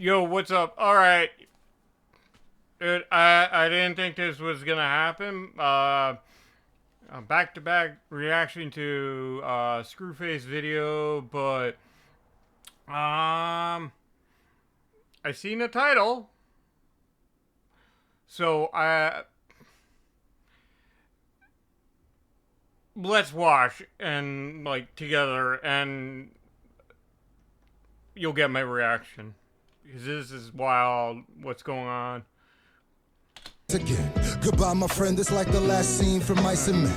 Yo, what's up? All right, dude. I didn't think this was gonna happen. Back to back reaction to Screwface video, but I seen the title, so I let's watch and like together, and you'll get my reaction because this is wild. What's going on? Again, goodbye, my friend. It's like the last scene from Mice and Men.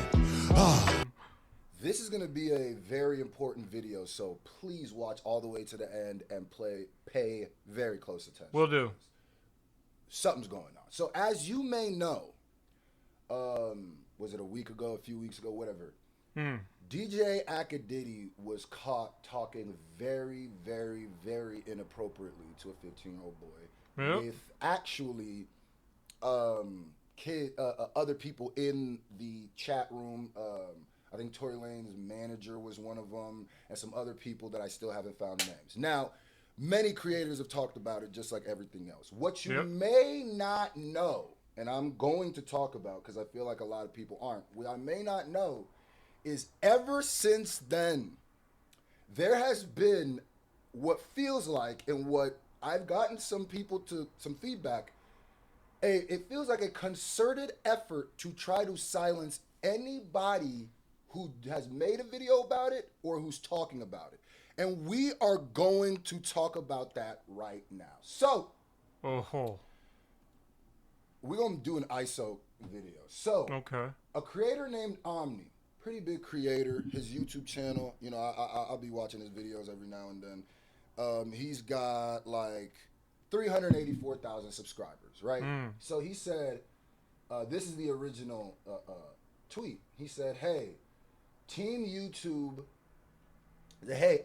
This is going to be a very important video, so please watch all the way to the end and pay very close attention. We'll do. Something's going on. So, as you may know, was it a week ago, a few weeks ago, whatever? DJ Akadiddy was caught talking very, very, very inappropriately to a 15-year-old boy with actually other people in the chat room. I think Tory Lane's manager was one of them, and some other people that I still haven't found names. Now, many creators have talked about it, just like everything else. What you may not know, and I'm going to talk about because I feel like a lot of people aren't, what I may not know is ever since then, there has been what feels like, and what I've gotten some feedback, it feels like a concerted effort to try to silence anybody who has made a video about it or who's talking about it. And we are going to talk about that right now. So, we're going to do an ISO video. So, a creator named Omni, pretty big creator, his YouTube channel, you know, I'll be watching his videos every now and then. He's got like 384,000 subscribers, right? So he said, this is the original tweet. He said, hey, Team YouTube,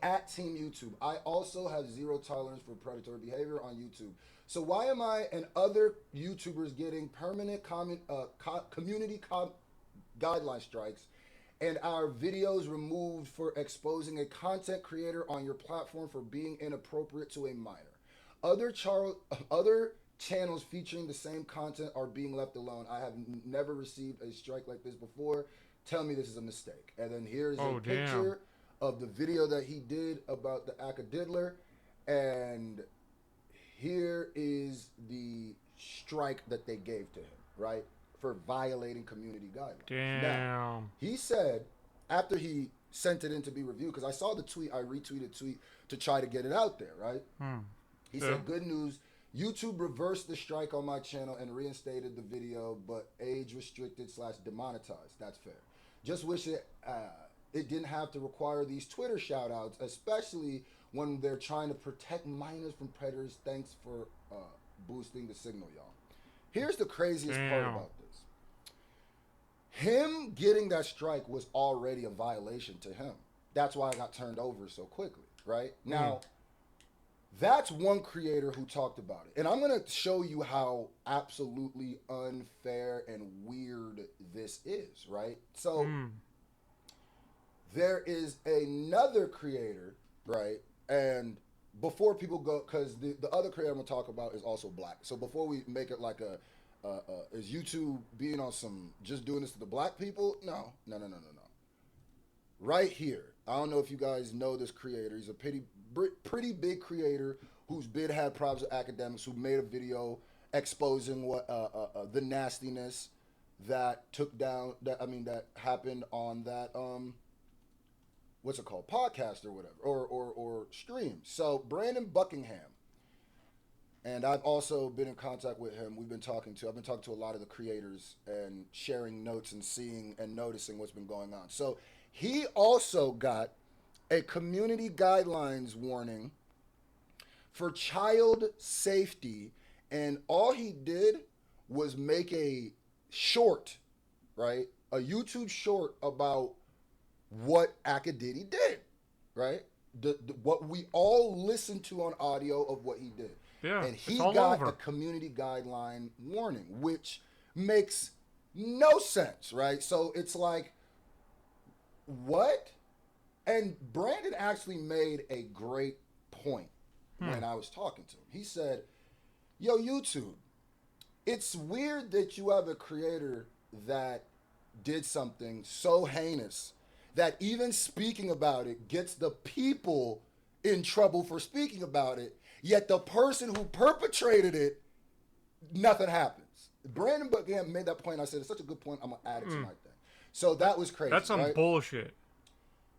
at Team YouTube, I also have zero tolerance for predatory behavior on YouTube. So why am I and other YouTubers getting permanent community guideline strikes and our videos removed for exposing a content creator on your platform for being inappropriate to a minor? Other channels featuring the same content are being left alone. I have never received a strike like this before. Tell me this is a mistake. And then here's a picture of the video that he did about the Akadiddler. And here is the strike that they gave to him, right? For violating community guidelines. Damn. Now, he said, after he sent it in to be reviewed, because I saw the tweet, I retweeted the tweet to try to get it out there, right? He said, good news, YouTube reversed the strike on my channel and reinstated the video, but age restricted / demonetized. That's fair. Just wish it didn't have to require these Twitter shout outs, especially when they're trying to protect minors from predators. Thanks for boosting the signal, y'all. Here's the craziest part about this. Him getting that strike was already a violation to him. That's why I got turned over so quickly, right? Now, that's one creator who talked about it. And I'm going to show you how absolutely unfair and weird this is, right? So, there is another creator, right? And before people go, because the other creator I'm going to talk about is also black. So before we make it like is YouTube being on some, just doing this to the black people? No. Right here. I don't know if you guys know this creator. He's a pretty big creator whose had problems with academics, who made a video exposing what the nastiness that that happened on that what's it called, podcast or whatever, or stream. So Brandon Buckingham, and I've also been in contact with him. I've been talking to a lot of the creators and sharing notes and seeing and noticing what's been going on. So he also got a community guidelines warning for child safety, and all he did was make a short, right? A YouTube short about what Akadiddy did, right? What we all listened to on audio of what he did. Yeah, and he got a community guideline warning, which makes no sense, right? So it's like, what? And Brandon actually made a great point. when I was talking to him. He said, yo, YouTube, it's weird that you have a creator that did something so heinous that even speaking about it gets the people in trouble for speaking about it, yet the person who perpetrated it, nothing happens. Brandon Buckingham made that point. I said, it's such a good point, I'm going to add it to my thing. So that was crazy. That's some bullshit.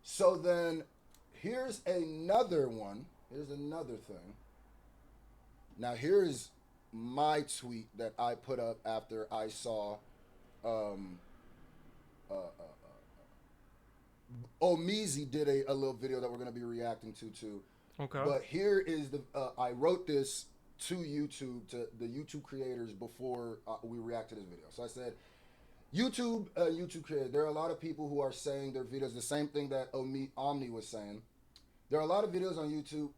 So then, here's another one. Here's another thing. Now, here's my tweet that I put up after I saw Omizi did a little video that we're going to be reacting to too. Okay. But here is the I wrote this to YouTube, to the YouTube creators before we react to this video. So I said, YouTube creators, there are a lot of people who are saying their videos, the same thing that Omni was saying. There are a lot of videos on YouTube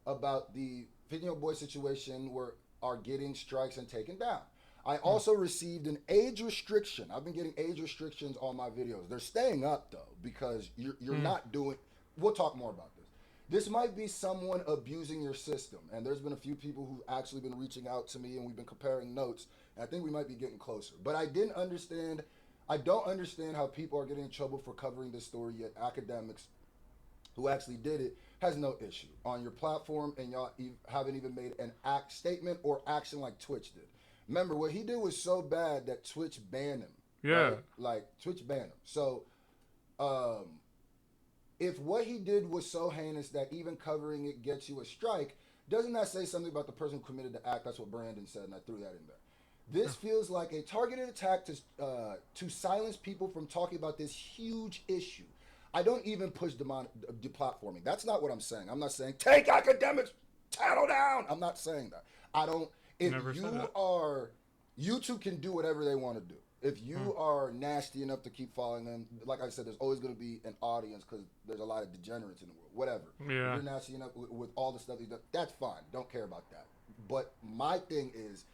about the 15-year-old boy situation where are getting strikes and taken down. I also received an age restriction. I've been getting age restrictions on my videos. They're staying up though because you're not doing. We'll talk more about this. This might be someone abusing your system, and there's been a few people who've actually been reaching out to me, and we've been comparing notes. And I think we might be getting closer. But I don't understand how people are getting in trouble for covering this story. Yet academics who actually did it has no issue on your platform, and y'all haven't even made an statement or action like Twitch did. Remember, what he did was so bad that Twitch banned him. Yeah. Right? Like, Twitch banned him. So, if what he did was so heinous that even covering it gets you a strike, doesn't that say something about the person who committed the act? That's what Brandon said, and I threw that in there. This feels like a targeted attack to silence people from talking about this huge issue. I don't even push deplatforming. That's not what I'm saying. I'm not saying, take academics, tattle down. I'm not saying that. I don't... If YouTube can do whatever they want to do. If you are nasty enough to keep following them, like I said, there's always going to be an audience because there's a lot of degenerates in the world. Whatever. Yeah. If you're nasty enough with all the stuff he's done, that's fine. Don't care about that. But my thing is,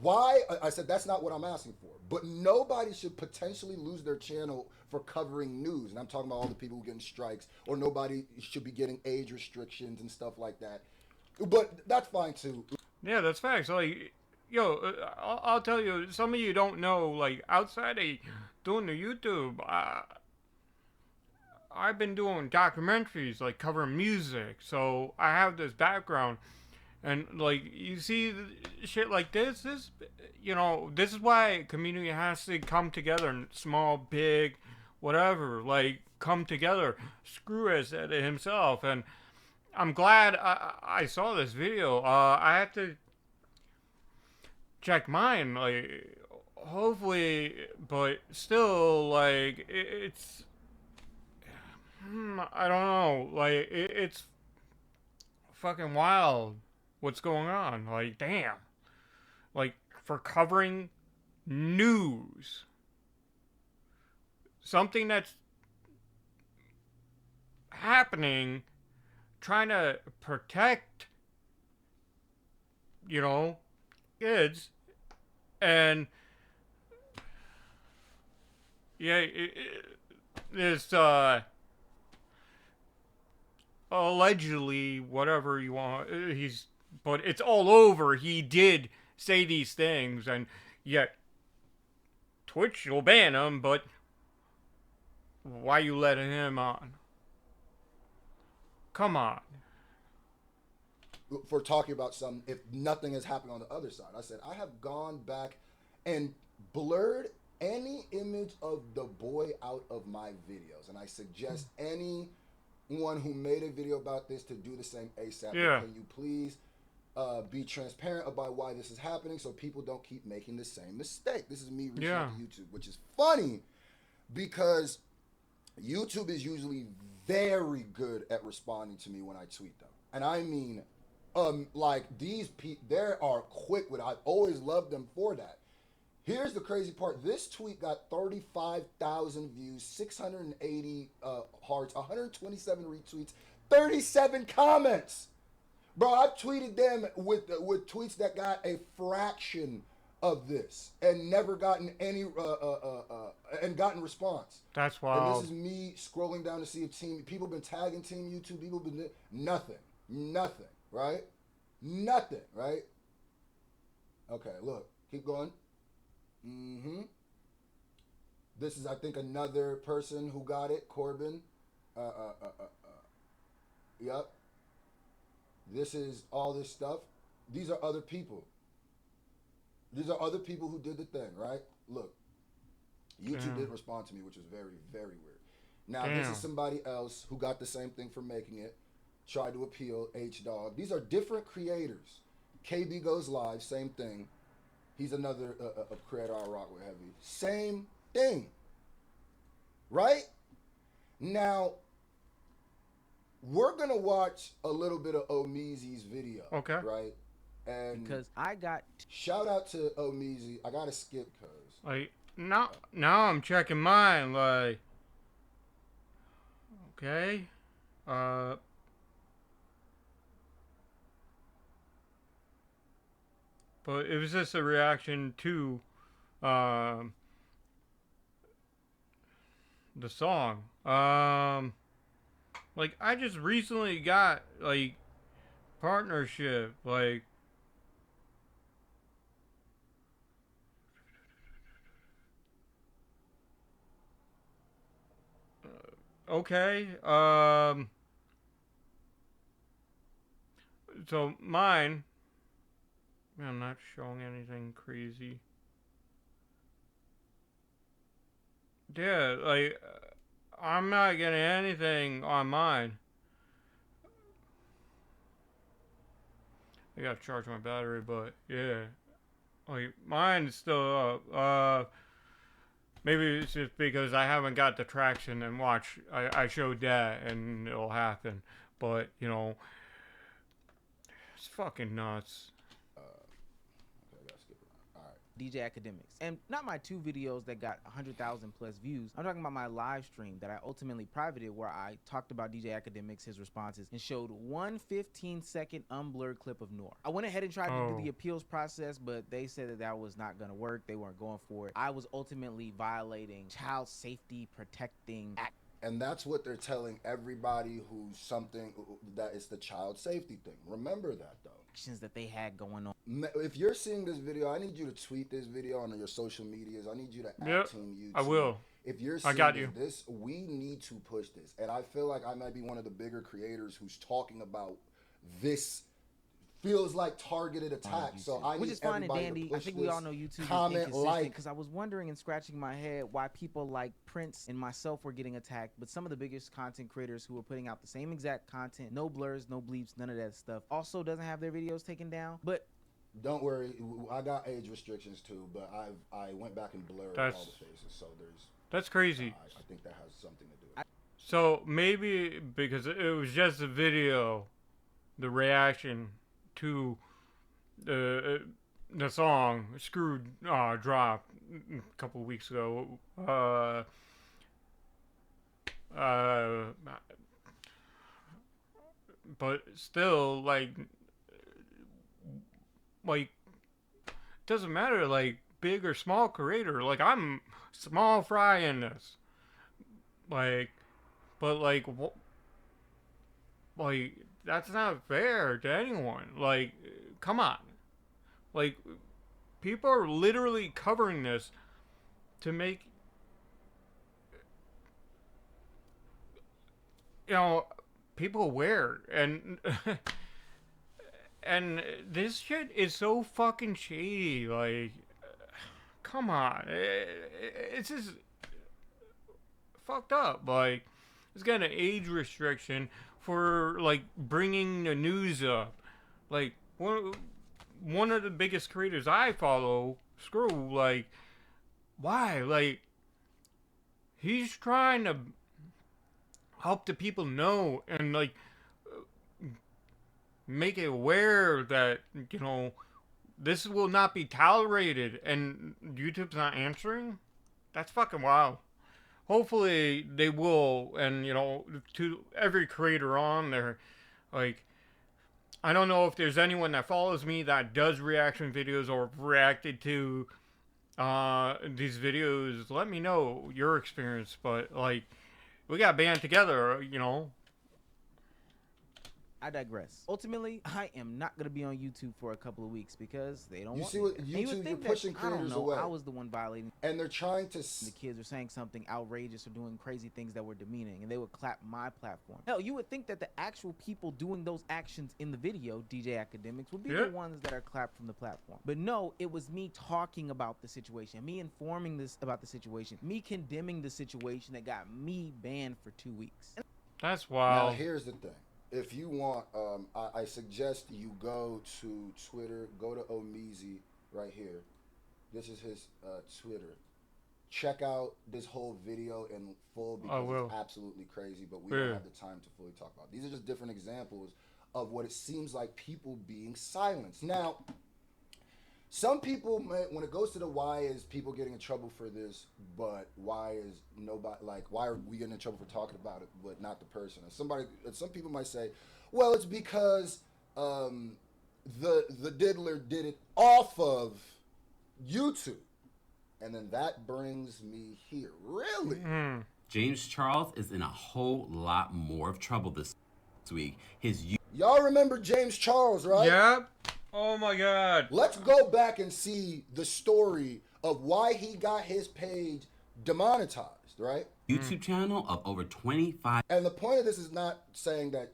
why? I said that's not what I'm asking for. But nobody should potentially lose their channel for covering news. And I'm talking about all the people who are getting strikes, or nobody should be getting age restrictions and stuff like that. But that's fine too. Yeah, that's facts. Like, yo, I'll tell you, some of you don't know, like, outside of doing the YouTube, I've been doing documentaries, like, covering music, so I have this background, and, like, you see shit like this, you know, this is why a community has to come together, small, big, whatever, like, come together. Screw has said it himself, and I'm glad I saw this video. I have to check mine, like, hopefully, but still, like, it's, I don't know, like, it's fucking wild what's going on. Like, damn. Like, for covering news, something that's happening, trying to protect, you know, kids, and yeah, this allegedly, whatever you want, but it's all over. He did say these things, and yet Twitch will ban him. But why you letting him on? Come on. For talking about something, if nothing has happened on the other side. I said, I have gone back and blurred any image of the boy out of my videos. And I suggest anyone who made a video about this to do the same ASAP. Yeah. Can you please be transparent about why this is happening so people don't keep making the same mistake? This is me reaching out to YouTube, which is funny because YouTube is usually very good at responding to me when I tweet them. And I mean, like, these people, they are quick with it. I've always loved them for that. Here's the crazy part. This tweet got 35,000 views, 680 hearts, 127 retweets, 37 comments. Bro, I've tweeted them with tweets that got a fraction of this and never gotten any and gotten response. That's wild. And this is me scrolling down to see if people been tagging Team YouTube. People been nothing. Nothing, right? Nothing, right? Okay, look, keep going. Mm-hmm. This is, I think, another person who got it, Corbin. Yep. This is all this stuff. These are other people. These are other people who did the thing, right? Look, YouTube didn't respond to me, which is very, very weird. Now, this is somebody else who got the same thing for making it, tried to appeal, H-Dog. These are different creators. KB Goes Live, same thing. He's another creator I rock with heavy. Same thing. Right? Now, we're going to watch a little bit of Omeezy's video. Okay. Right? And because I got... Shout out to Omeezy. I got to skip because... Like, now I'm checking mine, like... Okay. But it was just a reaction to the song. Like, I just recently got, like, partnership, like, okay, so mine, I'm not showing anything crazy. Yeah, like, I'm not getting anything on mine. I gotta charge my battery, but yeah, like, mine's still up. Maybe it's just because I haven't got the traction and watch. I showed that and it'll happen. But, you know, it's fucking nuts. DJ Academics. And not my 2 videos that got 100,000 plus views. I'm talking about my live stream that I ultimately privated, where I talked about DJ Academics, his responses, and showed one 15-second unblurred clip of Noor. I went ahead and tried to do the appeals process, but they said that that was not going to work. They weren't going for it. I was ultimately violating child safety protecting act. And that's what they're telling everybody who's something, that it's the child safety thing. Remember that, though. Actions that they had going on. If you're seeing this video, I need you to tweet this video on your social medias. I need you to Yep, Team YouTube. I will. If you're seeing this, we need to push this. And I feel like I might be one of the bigger creators who's talking about this. Feels like targeted attack, so I which need is fine and dandy. I think we all know YouTube is inconsistent, because I was wondering and scratching my head why people like Prince and myself were getting attacked, but some of the biggest content creators who were putting out the same exact content, no blurs, no bleeps, none of that stuff, also doesn't have their videos taken down. But don't worry, I got age restrictions too, but I went back and blurred all the faces, so that's crazy. I think that has something to do with it. So maybe because it was just a video, the reaction to the song Screwed dropped a couple weeks ago. But still, like doesn't matter, like, big or small creator. Like, I'm small fry in this. Like, but like, like, that's not fair to anyone. Like, come on. Like, people are literally covering this to make, you know, people aware. And and this shit is so fucking shady. Like, come on. It's just fucked up. Like, it's got an age restriction for, like, bringing the news up. Like, one of the biggest creators I follow, Screw, like, why? Like, he's trying to help the people know and, like, make it aware that, you know, this will not be tolerated, and YouTube's not answering? That's fucking wild. Hopefully they will, and, you know, to every creator on there, like, I don't know if there's anyone that follows me that does reaction videos or reacted to these videos. Let me know your experience, but, like, we got band together, you know. I digress. Ultimately, I am not gonna be on YouTube for a couple of weeks because they don't. You want see me what there. YouTube? You're pushing creators away. I was the one violating. And they're trying to. The kids were saying something outrageous or doing crazy things that were demeaning, and they would clap my platform. Hell, you would think that the actual people doing those actions in the video, DJ Academics, would be the ones that are clapped from the platform. But no, it was me talking about the situation, me informing this about the situation, me condemning the situation that got me banned for 2 weeks. That's wild. Now here's the thing. If you want, I suggest you go to Twitter. Go to Omizi right here. This is his Twitter. Check out this whole video in full because it's absolutely crazy, but we don't have the time to fully talk about it. These are just different examples of what it seems like people being silenced. Now, some people, when it goes to the why is people getting in trouble for this, but why is nobody, like, why are we getting in trouble for talking about it, but not the person? And some people might say, well, it's because the diddler did it off of YouTube. And then that brings me here. Really? Mm. James Charles is in a whole lot more of trouble this week. Y'all remember James Charles, right? Yep. Oh my God. Let's go back and see the story of why he got his page demonetized, right? YouTube channel of over 25. And the point of this is not saying that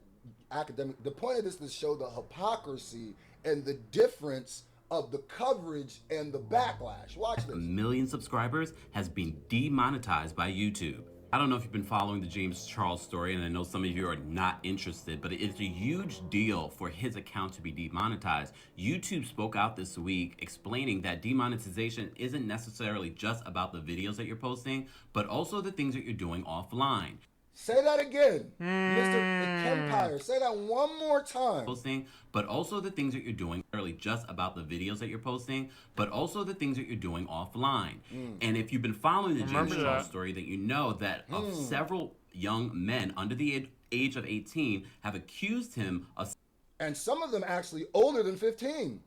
the point of this is to show the hypocrisy and the difference of the coverage and the backlash. Watch this. 1 million subscribers has been demonetized by YouTube. I don't know if you've been following the James Charles story, and I know some of you are not interested, but it's a huge deal for his account to be demonetized. YouTube spoke out this week explaining that demonetization isn't necessarily just about the videos that you're posting, but also the things that you're doing offline. Say that again, Mr. Empire. Say that one more time. Posting, but also the things that you're doing, really just about the videos that you're posting, but also the things that you're doing offline. And if you've been following the James Charles story, that you know that of several young men under the age of 18 have accused him of, and some of them actually older than 15,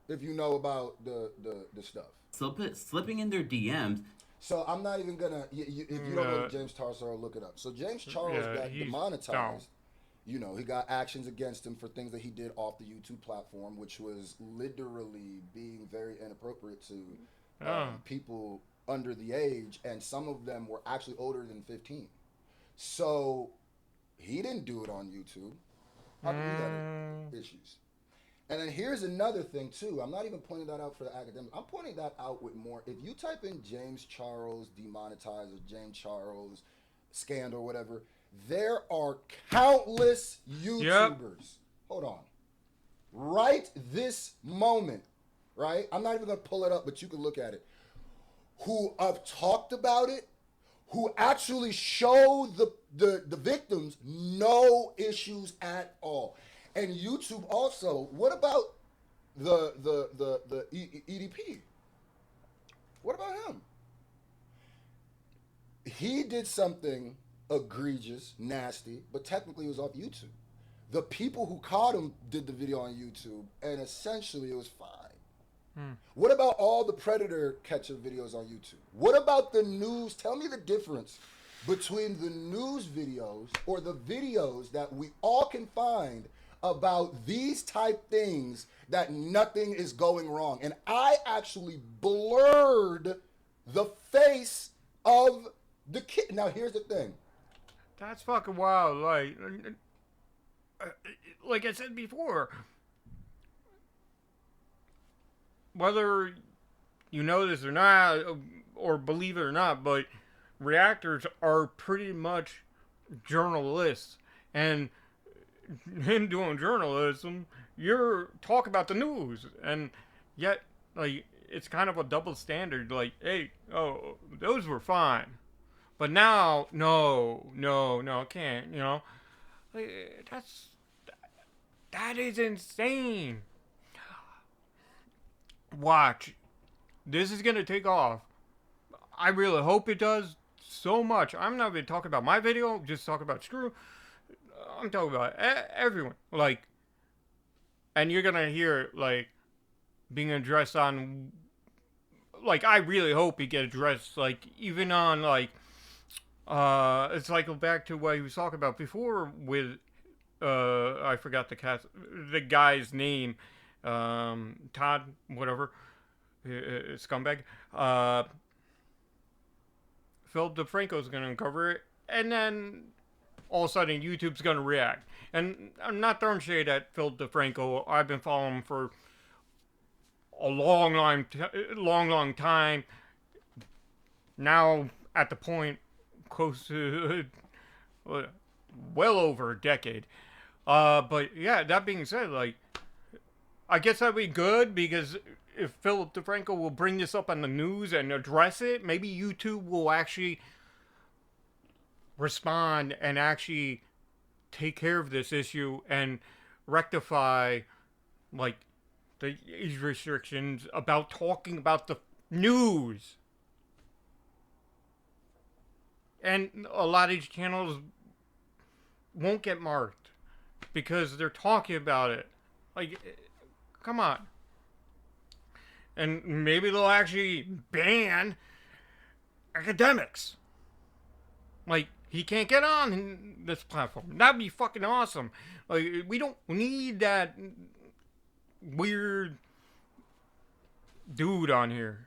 if you know about the stuff. Slipping in their DMs. So I'm not even gonna. If you don't know James Charles, look it up. So James Charles got demonetized. You know, he got actions against him for things that he did off the YouTube platform, which was literally being very inappropriate to people under the age, and some of them were actually older than 15. So he didn't do it on YouTube. How come he had issues? And then here's another thing too. I'm not even pointing that out for the academic. I'm pointing that out with more. If you type in James Charles demonetized or James Charles scandal or whatever, there are countless YouTubers. Hold on. Right this moment, right? I'm not even gonna pull it up, but you can look at it. Who have talked about it, who actually show the victims no issues at all. And YouTube also, what about the EDP? What about him? He did something egregious, nasty, but technically it was off YouTube. The people who caught him did the video on YouTube, and essentially it was fine. What about all the predator catcher videos on YouTube? What about the news? Tell me the difference between the news videos or the videos that we all can find about these type things that nothing is going wrong. And I actually blurred the face of the kid. Now here's the thing. That's fucking wild. Like I said before, whether you know this or not, or believe it or not, but reactors are pretty much journalists. And him doing journalism, you're talking about the news, and yet, like, it's kind of a double standard. Like, hey, those were fine, but now, no, can't. You know, like, that is insane. Watch, this is gonna take off. I really hope it does so much. I'm not even talking about my video, just talking about Screw. I'm talking about everyone. Like, and you're gonna hear it, like, being addressed on, like, I really hope it gets addressed, like, even on, like, it's like, go back to what he was talking about before with I forgot the guy's name, Todd, whatever, scumbag. Philip DeFranco's gonna uncover it, and then all of a sudden YouTube's gonna react. And I'm not throwing shade at Philip DeFranco. I've been following him for a long time. Now at the point close to well over a decade. But yeah, that being said, like, I guess that'd be good because if Philip DeFranco will bring this up on the news and address it, maybe YouTube will actually respond and actually take care of this issue and rectify, like, the age restrictions about talking about the news. And a lot of these channels won't get marked because they're talking about it. Like, come on. And maybe they'll actually ban academics. Like, he can't get on this platform. That'd be fucking awesome. Like, we don't need that weird dude on here.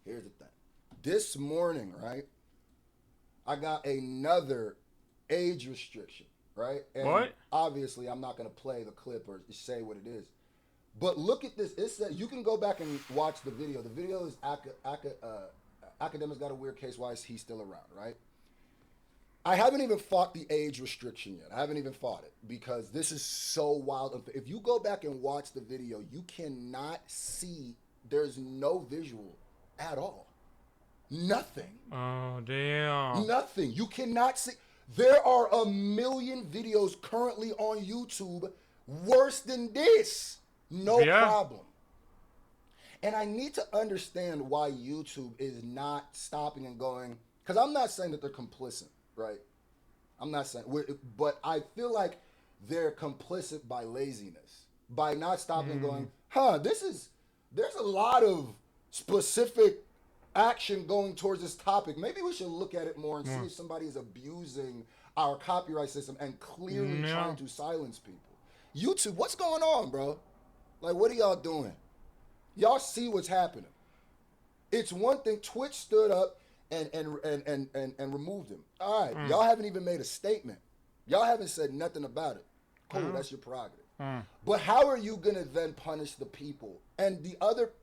Here's the thing. This morning, right, I got another age restriction, right? And what? Obviously, I'm not going to play the clip or say what it is. But look at this. It says, you can go back and watch the video. The video is Academics Got a Weird Case. Why is he still around, right? I haven't even fought the age restriction yet. I haven't even fought it because this is so wild. If you go back and watch the video, you cannot see. There's no visual at all. Nothing. Oh, damn. Nothing. You cannot see. There are a million videos currently on YouTube worse than this. No problem. And I need to understand why YouTube is not stopping and going, because I'm not saying that they're complicit, right? I'm not saying, but I feel like they're complicit by laziness, by not stopping and going, there's a lot of specific action going towards this topic. Maybe we should look at it more and see if somebody is abusing our copyright system and clearly trying to silence people. YouTube, what's going on, bro? Like, what are y'all doing? Y'all see what's happening. It's one thing. Twitch stood up and removed him. All right, y'all haven't even made a statement. Y'all haven't said nothing about it. Cool, that's your prerogative. But how are you gonna then punish the people? And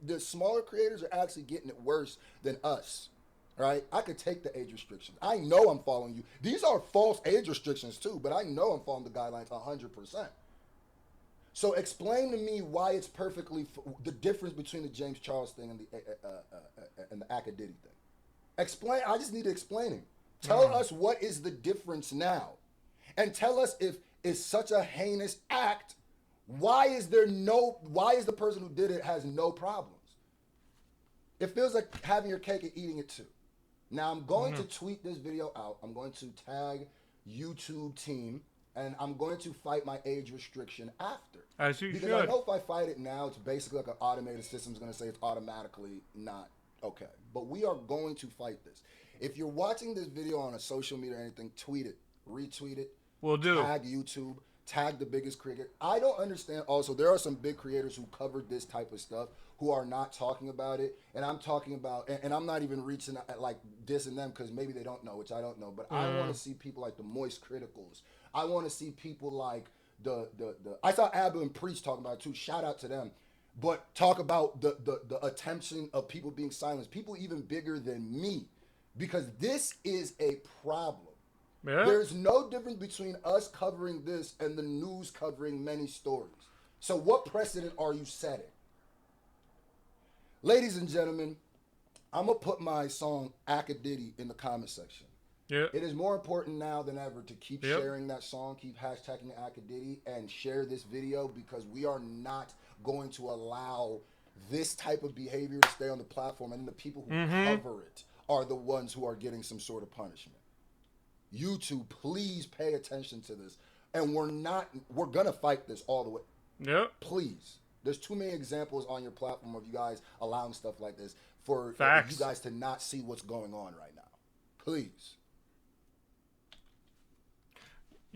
the smaller creators are actually getting it worse than us, right? I could take the age restrictions. I know I'm following you. These are false age restrictions too, but I know I'm following the guidelines 100%. So explain to me why it's perfectly the difference between the James Charles thing and the Akadiddy thing. Explain. I just need to explain it. Tell us what is the difference now, and tell us if it's such a heinous act. Why is the person who did it has no problems? It feels like having your cake and eating it too. Now I'm going to tweet this video out. I'm going to tag YouTube team, and I'm going to fight my age restriction after. As you because should. I know if I fight it now, it's basically like an automated system is going to say it's automatically not okay. But we are going to fight this. If you're watching this video on a social media or anything, tweet it, retweet it. We'll do. Tag YouTube. Tag the biggest creator. I don't understand. Also, there are some big creators who covered this type of stuff who are not talking about it. And I'm talking about, and I'm not even reaching at like dissing them because maybe they don't know, which I don't know. But I want to see people like the Moist Criticals. I want to see people like the I saw Abba and Preach talking about it too. Shout out to them. But talk about the attention of people being silenced. People even bigger than me, because this is a problem. Yeah. There's no difference between us covering this and the news covering many stories. So what precedent are you setting? Ladies and gentlemen, I'm going to put my song Akadiddy in the comment section. Yep. It is more important now than ever to keep sharing that song, keep hashtagging Akadiddy, and share this video, because we are not going to allow this type of behavior to stay on the platform, and the people who cover it are the ones who are getting some sort of punishment. YouTube, please pay attention to this. And we're gonna fight this all the way. Yep. Please. There's too many examples on your platform of you guys allowing stuff like this for you guys to not see what's going on right now. Please.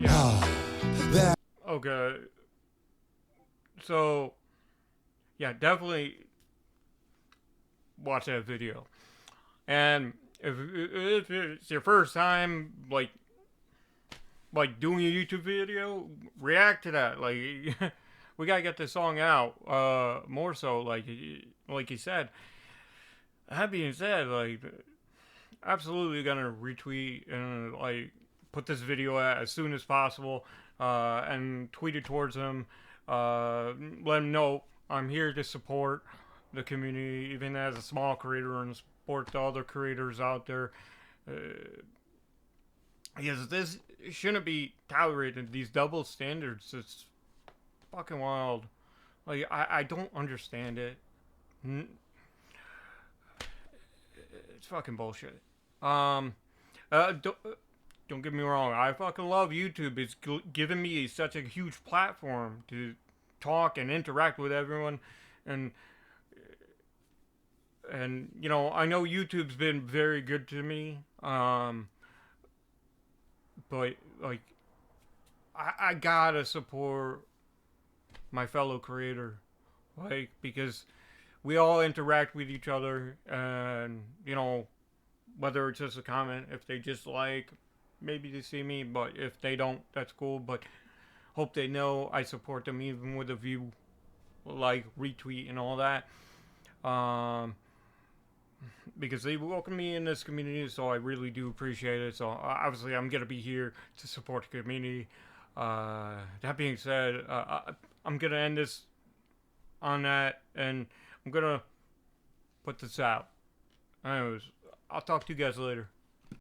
Yeah. Okay. So, yeah, definitely watch that video. And if it's your first time, like doing a YouTube video, react to that. Like, we gotta get this song out. More so, like you said. That being said, like, absolutely gonna retweet and like put this video out as soon as possible, and tweet it towards him. Let him know I'm here to support the community, even as a small creator, and support the other creators out there. Because this shouldn't be tolerated. These double standards, it's fucking wild. Like, I don't understand it. It's fucking bullshit. Don't get me wrong. I fucking love YouTube. It's given me such a huge platform to talk and interact with everyone, and you know, I know YouTube's been very good to me. But like, I gotta support my fellow creator, like, because we all interact with each other, and you know, whether it's just a comment, if they just like, maybe they see me, but if they don't, that's cool. But hope they know I support them, even with a view, like, retweet and all that. Because they welcome me in this community, so I really do appreciate it. So obviously, I'm gonna be here to support the community. That being said, I'm gonna end this on that, and I'm gonna put this out. Anyways, I'll talk to you guys later.